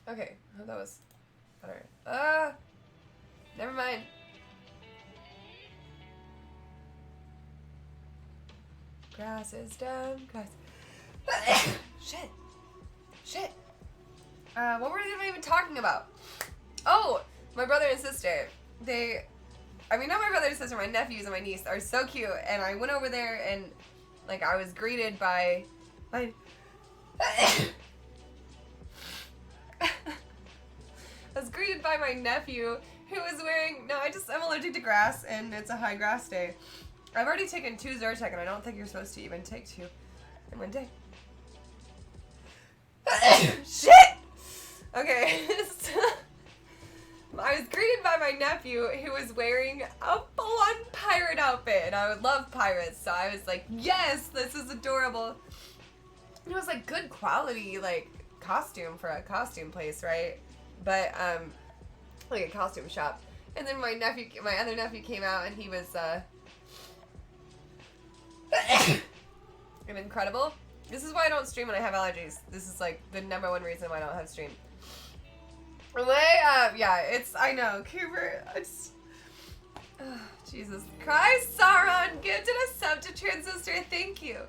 Okay, I hope that was better. Never mind. Grass is down. Grass. Shit. What were they even talking about? Oh, my brother and sister. Not my brother and sister, my nephews and my niece are so cute. And I went over there and, like, I was greeted by my... I was greeted by my nephew who was wearing... I'm allergic to grass and it's a high grass day. I've already taken 2 Zyrtec and I don't think you're supposed to even take 2 in one day. Shit! Okay. I was greeted by my nephew who was wearing a full-on pirate outfit, and I would love pirates, so I was like, yes, this is adorable. And it was like good quality, like, costume for a costume place, right? But, like a costume shop. And then my other nephew came out, and he was, incredible. This is why I don't stream when I have allergies. This is, like, the #1 reason why I don't have stream. I know, Cooper, Jesus Christ, Sauron, gifted a sub to Transistor, thank you.